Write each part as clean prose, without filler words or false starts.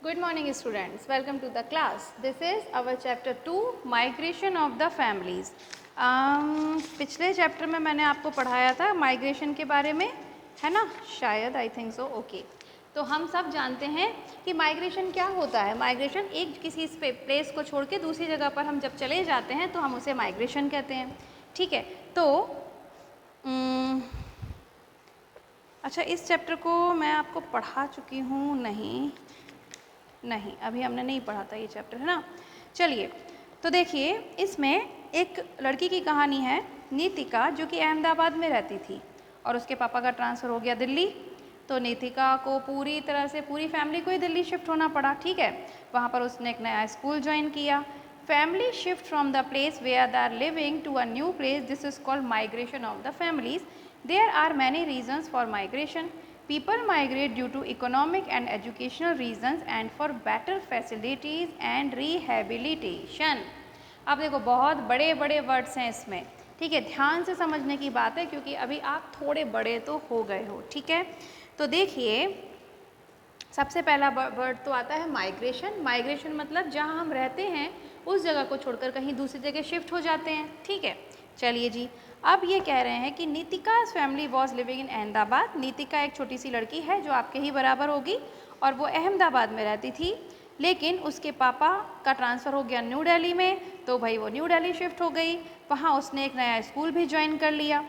Good morning students, welcome to the class. This is our chapter 2 migration of the families. पिछले chapter में मैंने आपको पढ़ाया था माइग्रेशन के बारे में, है ना? शायद आई थिंक सो. ओके, तो हम सब जानते हैं कि माइग्रेशन क्या होता है. माइग्रेशन एक किसी प्लेस को छोड़ के दूसरी जगह पर हम जब चले जाते हैं तो हम उसे माइग्रेशन कहते हैं. ठीक है, तो अच्छा, इस चैप्टर को मैं आपको पढ़ा चुकी हूँ. नहीं, अभी हमने नहीं पढ़ा था ये चैप्टर, है ना? चलिए, तो देखिए, इसमें एक लड़की की कहानी है, नीतिका, जो कि अहमदाबाद में रहती थी और उसके पापा का ट्रांसफ़र हो गया दिल्ली. तो नीतिका को पूरी तरह से पूरी फैमिली को ही दिल्ली शिफ्ट होना पड़ा. ठीक है, वहाँ पर उसने एक नया स्कूल ज्वाइन किया. Family shift from the place where they are living to a new place. This is called migration of the families. There are many reasons for migration. People migrate due to economic and educational reasons and for better facilities and rehabilitation. अब देखो, बहुत बड़े बड़े words हैं इसमें. ठीक है, ध्यान से समझने की बात है क्योंकि अभी आप थोड़े बड़े तो हो गए हो. ठीक है, तो देखिए, सबसे पहला वर्ड तो आता है माइग्रेशन. माइग्रेशन मतलब जहाँ हम रहते हैं उस जगह को छोड़कर कहीं दूसरी जगह शिफ्ट हो जाते हैं. ठीक है, चलिए जी, अब ये कह रहे हैं कि Nitika's family was living in Ahmedabad. Nitika एक छोटी सी लड़की है जो आपके ही बराबर होगी और वो अहमदाबाद में रहती थी. लेकिन उसके पापा का ट्रांसफ़र हो गया न्यू दिल्ली में, तो भाई वो न्यू दिल्ली शिफ्ट हो गई. वहाँ उसने एक नया स्कूल भी ज्वाइन कर लिया.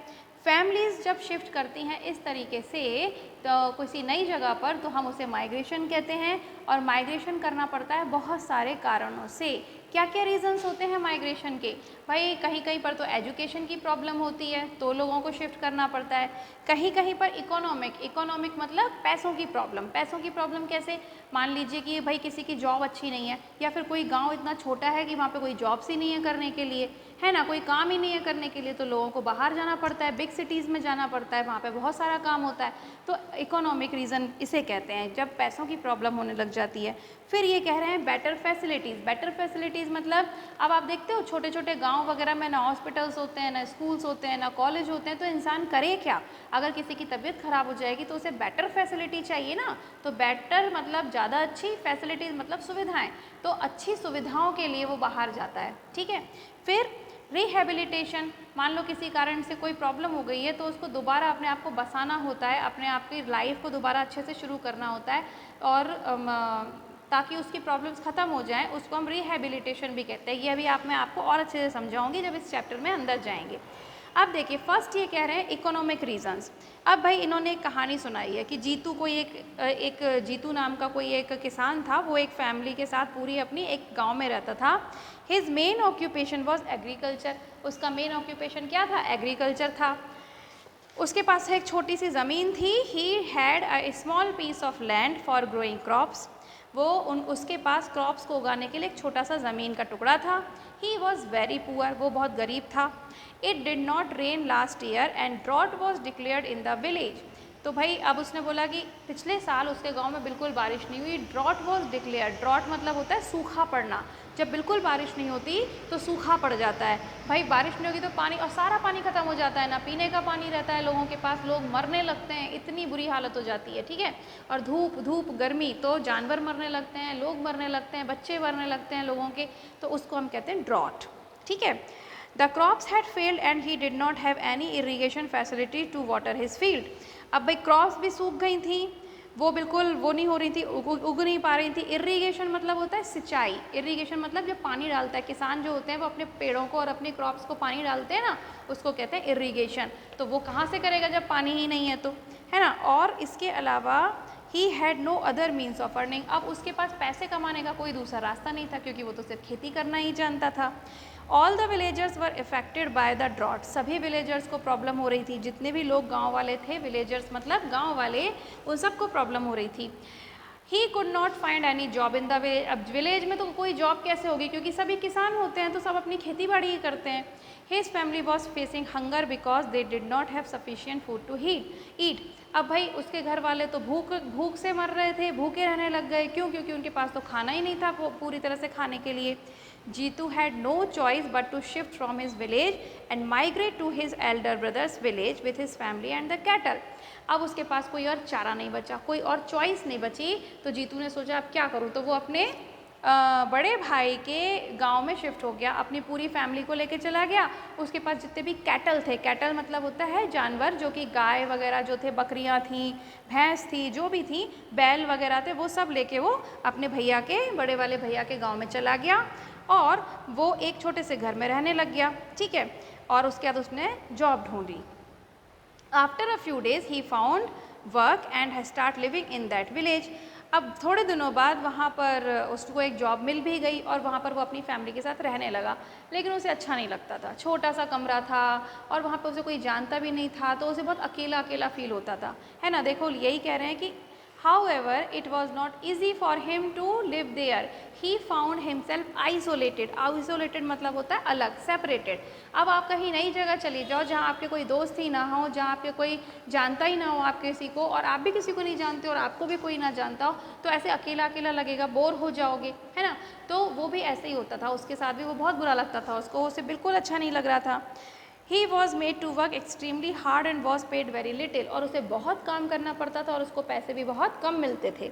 फैमिलीज़ जब शिफ्ट करती हैं इस तरीके से तो किसी नई जगह पर, तो हम उसे माइग्रेशन कहते हैं. और माइग्रेशन करना पड़ता है बहुत सारे कारणों से. क्या क्या रीज़न्स होते हैं माइग्रेशन के? भाई कहीं कहीं पर तो एजुकेशन की प्रॉब्लम होती है तो लोगों को शिफ्ट करना पड़ता है. कहीं कहीं पर इकोनॉमिक मतलब पैसों की प्रॉब्लम. पैसों की प्रॉब्लम कैसे? मान लीजिए कि भाई किसी की जॉब अच्छी नहीं है, या फिर कोई गांव इतना छोटा है कि वहाँ पे कोई जॉब्स ही नहीं है करने के लिए, है ना, कोई काम ही नहीं है करने के लिए, तो लोगों को बाहर जाना पड़ता है, बिग सिटीज़ में जाना पड़ता है, वहाँ पे बहुत सारा काम होता है. तो इकोनॉमिक रीज़न इसे कहते हैं जब पैसों की प्रॉब्लम होने लग जाती है. फिर ये कह रहे हैं बेटर फैसिलिटीज़. बेटर फैसिलिटीज़ मतलब अब आप देखते हो छोटे छोटे गांव वगैरह में ना हॉस्पिटल्स होते हैं, ना स्कूल्स होते हैं, ना कॉलेज होते हैं, तो इंसान करे क्या? अगर किसी की तबीयत ख़राब हो जाएगी तो उसे बेटर फैसिलिटी चाहिए ना. तो बेटर मतलब ज़्यादा अच्छी, फैसिलिटीज़ मतलब सुविधाएं. तो अच्छी सुविधाओं के लिए वो बाहर जाता है. ठीक है, फिर रिहेबिलिटेशन. मान लो किसी कारण से कोई प्रॉब्लम हो गई है तो उसको दोबारा अपने आप को बसाना होता है, अपने आप की लाइफ को दोबारा अच्छे से शुरू करना होता है, और ताकि उसकी प्रॉब्लम्स ख़त्म हो जाएं, उसको हम रिहेबिलिटेशन भी कहते हैं. ये अभी मैं आपको और अच्छे से समझाऊंगी जब इस चैप्टर में अंदर जाएंगे. अब देखिए, फर्स्ट ये कह रहे हैं इकोनॉमिक रीजंस. अब भाई इन्होंने एक कहानी सुनाई है कि जीतू कोई एक जीतू नाम का कोई एक किसान था. वो एक फैमिली के साथ पूरी अपनी एक गांव में रहता था. His main occupation was agriculture. उसका मेन ऑक्यूपेशन क्या था? एग्रीकल्चर था. उसके पास एक छोटी सी ज़मीन थी. He had a small piece of land for growing crops. उसके पास क्रॉप्स को उगाने के लिए एक छोटा सा ज़मीन का टुकड़ा था. He was very poor. वो बहुत गरीब था. It did not rain last year and drought was declared in the village. तो भाई अब उसने बोला कि पिछले साल उसके गांव में बिल्कुल बारिश नहीं हुई. Drought was declared. ड्रॉट मतलब होता है सूखा पड़ना. जब बिल्कुल बारिश नहीं होती तो सूखा पड़ जाता है. भाई बारिश नहीं होगी तो पानी, और सारा पानी ख़त्म हो जाता है, ना पीने का पानी रहता है लोगों के पास, लोग मरने लगते हैं, इतनी बुरी हालत हो जाती है. ठीक है, और धूप गर्मी, तो जानवर मरने लगते हैं, लोग मरने लगते हैं, बच्चे मरने लगते हैं लोगों के, तो उसको हम कहते हैं ड्रॉट. ठीक है, the crops had failed and he did not have any irrigation facility to water his field. अब भाई क्रॉप्स भी सूख गई थी, वो बिल्कुल वो नहीं हो रही थी, उग नहीं पा रही थी. इरीगेशन मतलब होता है सिंचाई. इरीगेशन मतलब जब पानी डालता है, किसान जो होते हैं वो अपने पेड़ों को और अपने क्रॉप्स को पानी डालते हैं ना, उसको कहते हैं इरीगेशन. तो वो कहाँ से करेगा जब पानी ही नहीं है, तो है ना. और इसके अलावा he had no other means of earning. अब उसके पास पैसे कमाने का कोई दूसरा रास्ता नहीं था क्योंकि वो तो सिर्फ खेती करना ही जानता था. All the villagers were affected by the drought. सभी विलेजर्स को प्रॉब्लम हो रही थी. जितने भी लोग गांव वाले थे, विलेजर्स मतलब गांव वाले, उन सबको प्रॉब्लम हो रही थी. He could not find any job in the village. अब विलेज में तो कोई जॉब कैसे होगी क्योंकि सभी किसान होते हैं, तो सब अपनी खेती बाड़ी ही करते हैं. His family was facing hunger because they did not have sufficient food to eat. अब भाई उसके घर वाले तो भूख से मर रहे थे, भूखे रहने लग गए. क्यों? क्योंकि उनके पास तो खाना ही नहीं था पूरी तरह से खाने के लिए. Jitu had no choice but to shift from his village and migrate to his elder brother's village with his family and the cattle. अब उसके पास कोई और चारा नहीं बचा, कोई और चॉइस नहीं बची, तो जीतू ने सोचा अब क्या करूँ, तो वो अपने बड़े भाई के गांव में शिफ्ट हो गया, अपनी पूरी फैमिली को लेके चला गया। उसके पास जितने भी कैटल थे, कैटल मतलब होता है जानवर, जो कि गाय वगैरह जो थे, बकरियां थी, भैंस थी, जो भी थी, बैल वगैरह थे, वो सब लेके वो अपने भैया के, बड़े वाले भैया के गांव में चला गया और वो एक छोटे से घर में रहने लग गया, ठीक है। और उसके बाद उसने जॉब ढूंढी। After a few days he found work and start living in that village. अब थोड़े दिनों बाद वहाँ पर उसको एक जॉब मिल भी गई और वहाँ पर वो अपनी फैमिली के साथ रहने लगा, लेकिन उसे अच्छा नहीं लगता था, छोटा सा कमरा था और वहाँ पर उसे कोई जानता भी नहीं था, तो उसे बहुत अकेला अकेला फील होता था, है ना। देखो यही कह रहे हैं कि However, it was not easy for him to live there. He found himself isolated. Isolated मतलब होता है अलग, separated. अब आप कहीं नई जगह चली जाओ जहाँ आपके कोई दोस्त ही ना हो, जहाँ आपके कोई जानता ही ना हो आप किसी को, और आप भी किसी को नहीं जानते और आपको भी कोई ना जानता हो, तो ऐसे अकेला अकेला लगेगा, बोर हो जाओगे, है ना। तो वो भी ऐसे ही होता था, उसके साथ भी वो बहुत बुरा लगता था उसको, उसे बिल्कुल अच्छा नहीं लग रहा था। He was made to work extremely hard and was paid very little. और उसे बहुत काम करना पड़ता था और उसको पैसे भी बहुत कम मिलते थे।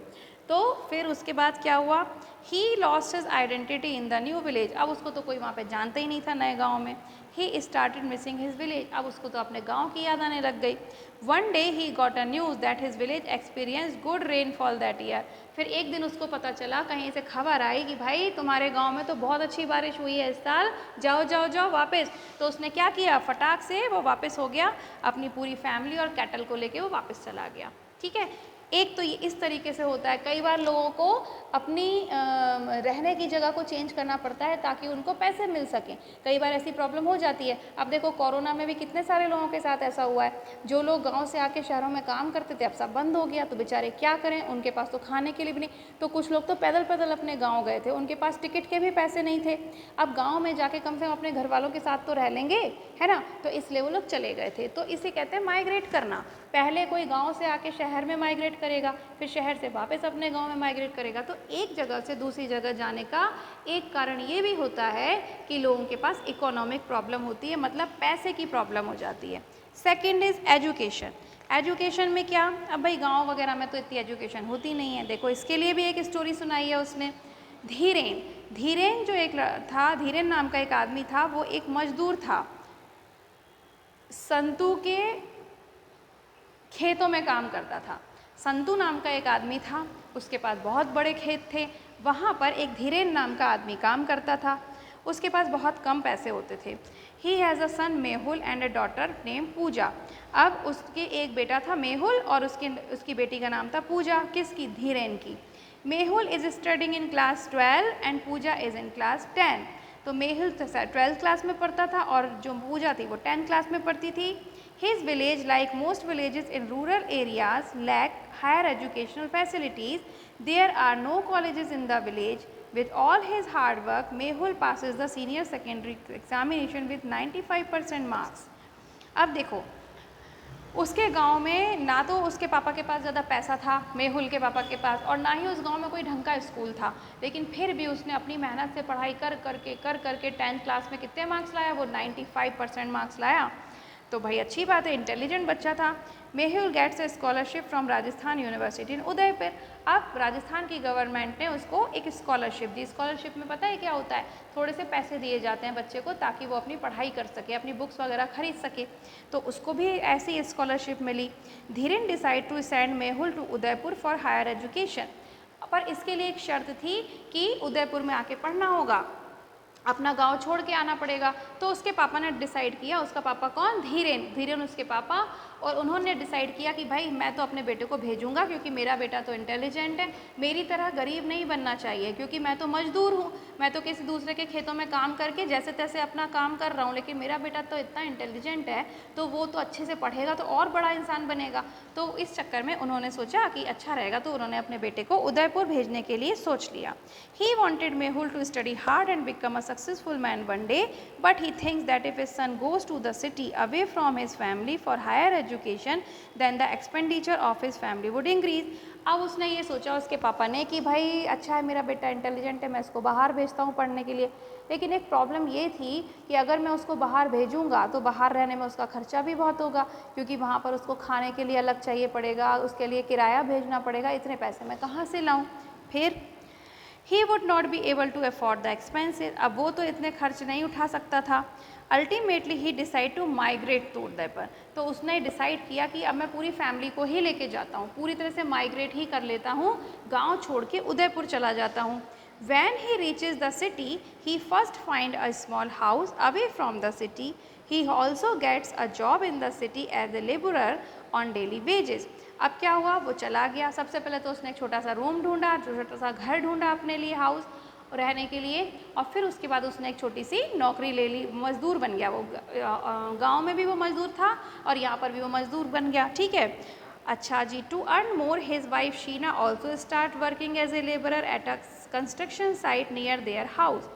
तो फिर उसके बाद क्या हुआ, He lost his identity in the new village. अब उसको तो कोई वहाँ पे जानता ही नहीं था नए गांव में। He started missing his village. अब उसको तो अपने गांव की याद आने लग गई। One day he got a news that his village experienced good rainfall that year. फिर एक दिन उसको पता चला, कहीं से खबर आई कि भाई तुम्हारे गांव में तो बहुत अच्छी बारिश हुई है इस साल, जाओ जाओ जाओ वापस। तो उसने क्या किया, फटाक से वो वापस हो गया, अपनी पूरी फैमिली और कैटल को लेके वो वापस चला गया, ठीक है। एक तो ये इस तरीके से होता है, कई बार लोगों को अपनी रहने की जगह को चेंज करना पड़ता है ताकि उनको पैसे मिल सकें, कई बार ऐसी प्रॉब्लम हो जाती है। अब देखो कोरोना में भी कितने सारे लोगों के साथ ऐसा हुआ है, जो लोग गांव से आके शहरों में काम करते थे अब सब बंद हो गया, तो बेचारे क्या करें, उनके पास तो खाने के लिए भी नहीं, तो कुछ लोग तो पैदल पैदल अपने गाँव गए थे, उनके पास टिकट के भी पैसे नहीं थे। अब गाँव में जाके कम से कम अपने घर वालों के साथ तो रह लेंगे, है ना, तो इसलिए वो लोग चले गए थे। तो इसे कहते हैं माइग्रेट करना। पहले कोई गांव से आके शहर में माइग्रेट करेगा, फिर शहर से वापस अपने गांव में माइग्रेट करेगा। तो एक जगह से दूसरी जगह जाने का एक कारण ये भी होता है कि लोगों के पास इकोनॉमिक प्रॉब्लम होती है, मतलब पैसे की प्रॉब्लम हो जाती है। Second is education. एजुकेशन में क्या, अब भाई गाँव वगैरह में तो इतनी एजुकेशन होती नहीं है। देखो इसके लिए भी एक स्टोरी सुनाई है उसने। धीरेन, धीरेन जो एक था, धीरेन नाम का एक आदमी था, वो एक मजदूर था, संतू के खेतों में काम करता था। संतू नाम का एक आदमी था, उसके पास बहुत बड़े खेत थे, वहाँ पर एक धीरेन नाम का आदमी काम करता था, उसके पास बहुत कम पैसे होते थे। He has a son Mehul and a daughter name Pooja. अब उसके एक बेटा था मेहुल और उसकी बेटी का नाम था पूजा। किसकी, धीरेन की। Mehul is studying in class 12 and Pooja is in class 10। तो मेहुल 12th क्लास में पढ़ता था और जो पूजा थी वो 10th क्लास में पढ़ती थी। His village, like most villages in rural areas, lack higher educational facilities. There are no colleges in the village. With all his hard work, Mehul passes the senior secondary examination with 95% marks. अब देखो, उसके गांव में ना तो उसके पापा के पास ज़्यादा पैसा था, मेहुल के पापा के पास, और ना ही उस गांव में कोई ढंग का स्कूल था, लेकिन फिर भी उसने अपनी मेहनत से पढ़ाई कर करके 10th क्लास में कितने मार्क्स लाया, वो 95% मार्क्स लाया। तो भाई अच्छी बात है, इंटेलिजेंट बच्चा था। Mehul gets a scholarship from Rajasthan university in Udaipur. अब राजस्थान की गवर्नमेंट ने उसको एक स्कॉलरशिप दी। स्कॉलरशिप में पता है क्या होता है, थोड़े से पैसे दिए जाते हैं बच्चे को ताकि वो अपनी पढ़ाई कर सके, अपनी बुक्स वगैरह खरीद सके। तो उसको भी ऐसी स्कॉलरशिप मिली। Dhiren decide to send Mehul to Udaipur for higher education. पर इसके लिए एक शर्त थी कि उदयपुर में आके पढ़ना होगा, अपना गांव छोड़ के आना पड़ेगा। तो उसके पापा ने डिसाइड किया, उसका पापा कौन, धीरेन, धीरेन उसके पापा, और उन्होंने डिसाइड किया कि भाई मैं तो अपने बेटे को भेजूंगा क्योंकि मेरा बेटा तो इंटेलिजेंट है, मेरी तरह गरीब नहीं बनना चाहिए, क्योंकि मैं तो मजदूर हूँ, मैं तो किसी दूसरे के खेतों में काम करके जैसे तैसे अपना काम कर रहा हूँ, लेकिन मेरा बेटा तो इतना इंटेलिजेंट है तो वो तो अच्छे से पढ़ेगा तो और बड़ा इंसान बनेगा। तो इस चक्कर में उन्होंने सोचा कि अच्छा रहेगा, तो उन्होंने अपने बेटे को उदयपुर भेजने के लिए सोच लिया। He wanted Mehul to study hard and become a successful man one day, but he thinks that if his son goes to the city away from his family for higher education, education then the expenditure of his family would increase. अब उसने ये सोचा उसके पापा ने कि भाई अच्छा है, मेरा बेटा इंटेलिजेंट है, मैं इसको बाहर भेजता हूँ पढ़ने के लिए। लेकिन एक प्रॉब्लम ये थी कि अगर मैं उसको बाहर भेजूँगा तो बाहर रहने में उसका खर्चा भी बहुत होगा, क्योंकि वहाँ पर उसको खाने के लिए अलग चाहिए पड़ेगा, उसके लिए किराया भेजना पड़ेगा, इतने पैसे मैं कहाँ से लाऊँ। फिर he would not be able to afford the expenses, अब वो तो इतने खर्च नहीं उठा सकता था। Ultimately he decide to migrate to Udaipur, तो उसने डिसाइड किया कि अब मैं पूरी फैमिली को ही लेके जाता हूँ, पूरी तरह से माइग्रेट ही कर लेता हूँ, गांव छोड़ के उदयपुर चला जाता हूँ। When he reaches the city, he first finds a small house away from the city. He also gets a job in the city as a laborer on daily wages. अब क्या हुआ, वो चला गया। सबसे पहले तो उसने एक छोटा सा रूम ढूंढा, छोटा सा घर ढूंढा अपने लिए, हाउस रहने के लिए, और फिर उसके बाद उसने एक छोटी सी नौकरी ले ली, मज़दूर बन गया। वो गांव में भी वो मज़दूर था और यहाँ पर भी वो मज़दूर बन गया। ठीक है, अच्छा जी। To earn more his wife Sheena also start working as a labourer at a construction site near their house.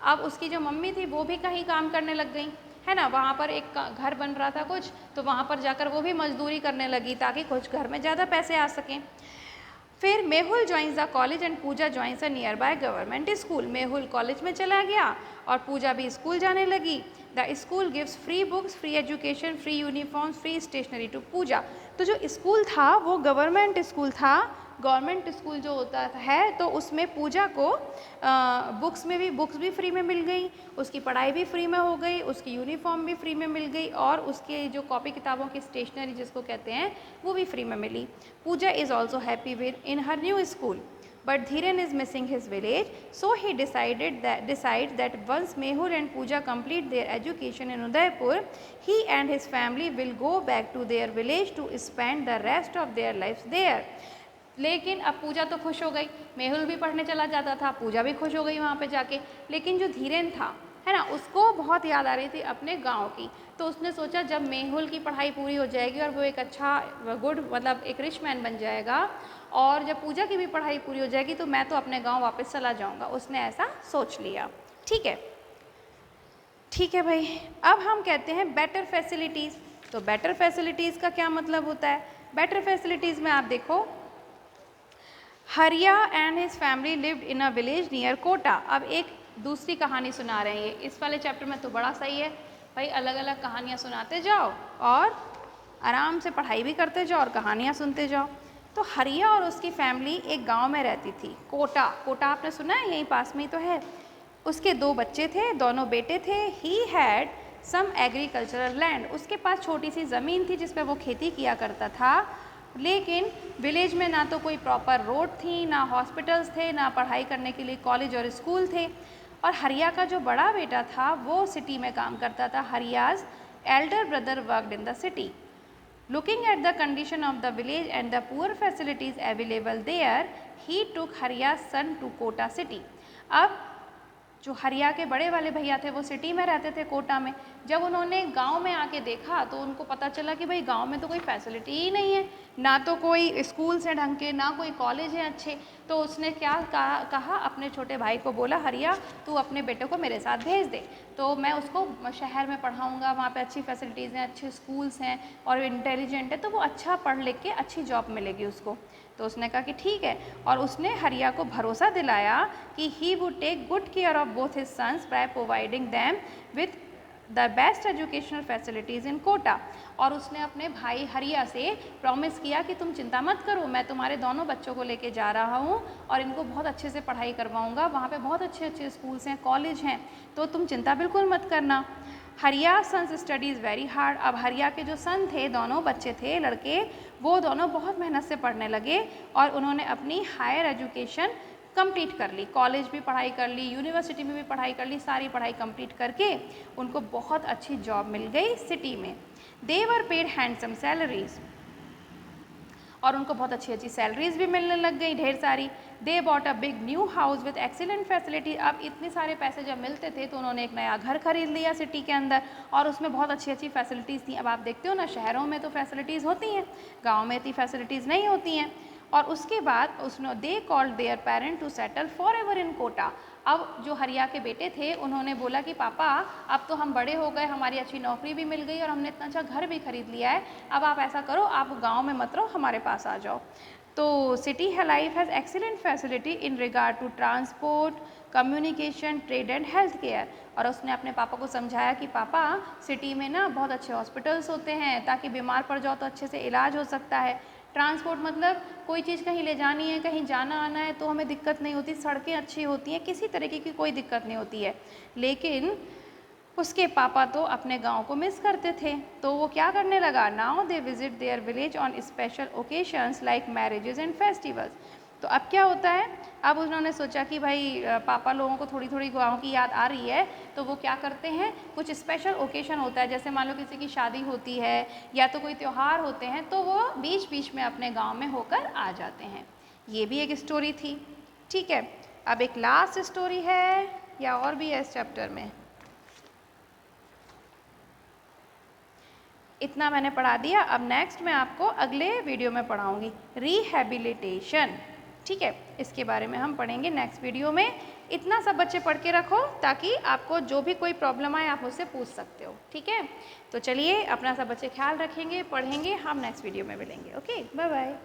अब उसकी जो मम्मी थी वो भी कहीं काम करने लग गई, है ना, वहाँ पर एक घर बन रहा था कुछ, तो वहाँ पर जाकर वो भी मजदूरी करने लगी ताकि कुछ घर में ज़्यादा पैसे आ सकें। फिर Mehul joins the college and Pooja joins a nearby government school. Mehul college में चला गया और पूजा भी स्कूल जाने लगी। The school gives free books, free education, free uniforms, free stationery to Pooja. तो जो स्कूल था वो गवर्नमेंट स्कूल था। गवर्नमेंट स्कूल जो होता है तो उसमें पूजा को बुक्स भी फ्री में मिल गई, उसकी पढ़ाई भी फ्री में हो गई, उसकी यूनिफॉर्म भी फ्री में मिल गई, और उसके जो कॉपी किताबों की स्टेशनरी जिसको कहते हैं वो भी फ्री में मिली। Pooja is also happy with in her new school, but Dhiren is missing his village, so he decides that once Mehul and Pooja complete their education in Udaipur, he and his family will go back to their village to spend the rest of their lives there. लेकिन अब पूजा तो खुश हो गई, मेहुल भी पढ़ने चला जाता था, पूजा भी खुश हो गई वहाँ पे जाके, लेकिन जो धीरेन था, है ना, उसको बहुत याद आ रही थी अपने गांव की। तो उसने सोचा जब मेहुल की पढ़ाई पूरी हो जाएगी और वो एक अच्छा मतलब एक रिच मैन बन जाएगा, और जब पूजा की भी पढ़ाई पूरी हो जाएगी तो मैं तो अपने गांव वापस चला जाऊंगा। उसने ऐसा सोच लिया। ठीक है, ठीक है भाई। अब हम कहते हैं बेटर फैसिलिटीज़। तो बेटर फैसिलिटीज़ का क्या मतलब होता है? बेटर फैसिलिटीज़ में आप देखो, Hariya and his family lived in a village near Kota. अब एक दूसरी कहानी सुना रहे हैं, इस वाले चैप्टर में तो बड़ा सही है भाई, अलग अलग कहानियाँ सुनाते जाओ और आराम से पढ़ाई भी करते जाओ और कहानियाँ सुनते जाओ। तो हरिया और उसकी फैमिली एक गांव में रहती थी, कोटा। कोटा आपने सुना है, यहीं पास में ही तो है। उसके 2 बच्चे थे, दोनों बेटे थे। He had some agricultural land, उसके पास छोटी सी ज़मीन थी जिसमें वो खेती किया करता था। लेकिन विलेज में ना तो कोई प्रॉपर रोड थी, ना हॉस्पिटल्स थे, ना पढ़ाई करने के लिए कॉलेज और स्कूल थे। और हरिया का जो बड़ा बेटा था वो सिटी में काम करता था। Hariya's elder brother worked in the city. Looking at the condition of the village and the poor facilities available there, he took Hariya's son to Kota city. अब जो हरिया के बड़े वाले भैया थे वो सिटी में रहते थे, कोटा में। जब उन्होंने गांव में आके देखा तो उनको पता चला कि भाई गांव में तो कोई फैसिलिटी ही नहीं है, ना तो कोई स्कूल्स हैं ढंग के, ना कोई कॉलेज हैं अच्छे। तो उसने क्या कहा अपने छोटे भाई को, बोला हरिया तू अपने बेटे को मेरे साथ भेज दे, तो मैं उसको शहर में पढ़ाऊँगा, वहाँ पर अच्छी फैसिलिटीज़ हैं, अच्छे स्कूल्स हैं और इंटेलिजेंट है, तो वो अच्छा पढ़ लिख के अच्छी जॉब मिलेगी उसको। तो उसने कहा कि ठीक है, और उसने हरिया को भरोसा दिलाया कि he would take good care of both his sons by providing them with the best educational facilities in Kota. और उसने अपने भाई हरिया से प्रॉमिस किया कि तुम चिंता मत करो, मैं तुम्हारे दोनों बच्चों को लेके जा रहा हूँ और इनको बहुत अच्छे से पढ़ाई करवाऊँगा, वहाँ पे बहुत अच्छे अच्छे स्कूल्स हैं, कॉलेज हैं, तो तुम चिंता बिल्कुल मत करना। हरिया सन्स स्टडीज़ वेरी हार्ड। अब हरिया के जो सन थे, दोनों बच्चे थे लड़के, वो दोनों बहुत मेहनत से पढ़ने लगे और उन्होंने अपनी हायर एजुकेशन कंप्लीट कर ली, कॉलेज भी पढ़ाई कर ली, यूनिवर्सिटी में भी पढ़ाई कर ली, सारी पढ़ाई कंप्लीट करके उनको बहुत अच्छी जॉब मिल गई सिटी में। दे वर पेड हैंडसम सैलरीज, और उनको बहुत अच्छी अच्छी सैलरीज भी मिलने लग गई, ढेर सारी। They bought a big new house with excellent facility. अब इतने सारे पैसे जब मिलते थे तो उन्होंने एक नया घर खरीद लिया सिटी के अंदर, और उसमें बहुत अच्छी अच्छी फैसिलिटीज़ थी। अब आप देखते हो ना, शहरों में तो फैसिलिटीज़ होती हैं, गाँव में इतनी फैसिलिटीज़ नहीं होती हैं। और उसके बाद उसने they called their parent to settle for ever in Kota. अब जो हरिया के बेटे थे उन्होंने बोला कि पापा अब तो हम बड़े हो गए, हमारी अच्छी नौकरी भी मिल गई और हमने इतना अच्छा घर भी खरीद लिया है, अब आप ऐसा करो आप गांव में मत रहो, हमारे पास आ जाओ। तो city life has excellent facility in regard to transport, communication, trade and health care. और उसने अपने पापा को समझाया कि पापा सिटी में ना बहुत अच्छे हॉस्पिटल्स होते हैं ताकि बीमार पड़ जाओ तो अच्छे से इलाज हो सकता है। ट्रांसपोर्ट मतलब कोई चीज़ कहीं ले जानी है, कहीं जाना आना है तो हमें दिक्कत नहीं होती, सड़कें अच्छी होती हैं, किसी तरीके की कोई दिक्कत नहीं होती है। लेकिन उसके पापा तो अपने गांव को मिस करते थे, तो वो क्या करने लगा, now they visit their village on special occasions like marriages and festivals. तो अब क्या होता है, अब उन्होंने सोचा कि भाई पापा लोगों को थोड़ी थोड़ी गाँव की याद आ रही है, तो वो क्या करते हैं, कुछ स्पेशल ओकेशन होता है, जैसे मान लो किसी की शादी होती है या तो कोई त्यौहार होते हैं, तो वो बीच बीच में अपने गाँव में होकर आ जाते हैं। ये भी एक स्टोरी थी। ठीक है, अब एक लास्ट स्टोरी है या और भी है इस चैप्टर में? इतना मैंने पढ़ा दिया। अब नेक्स्ट मैं आपको अगले वीडियो में पढ़ाऊँगी रिहैबिलिटेशन। ठीक है, इसके बारे में हम पढ़ेंगे नेक्स्ट वीडियो में। इतना सब बच्चे पढ़ के रखो ताकि आपको जो भी कोई प्रॉब्लम आए आप मुझसे पूछ सकते हो। ठीक है, तो चलिए अपना सब बच्चे ख्याल रखेंगे, पढ़ेंगे, हम नेक्स्ट वीडियो में मिलेंगे। Okay, bye bye.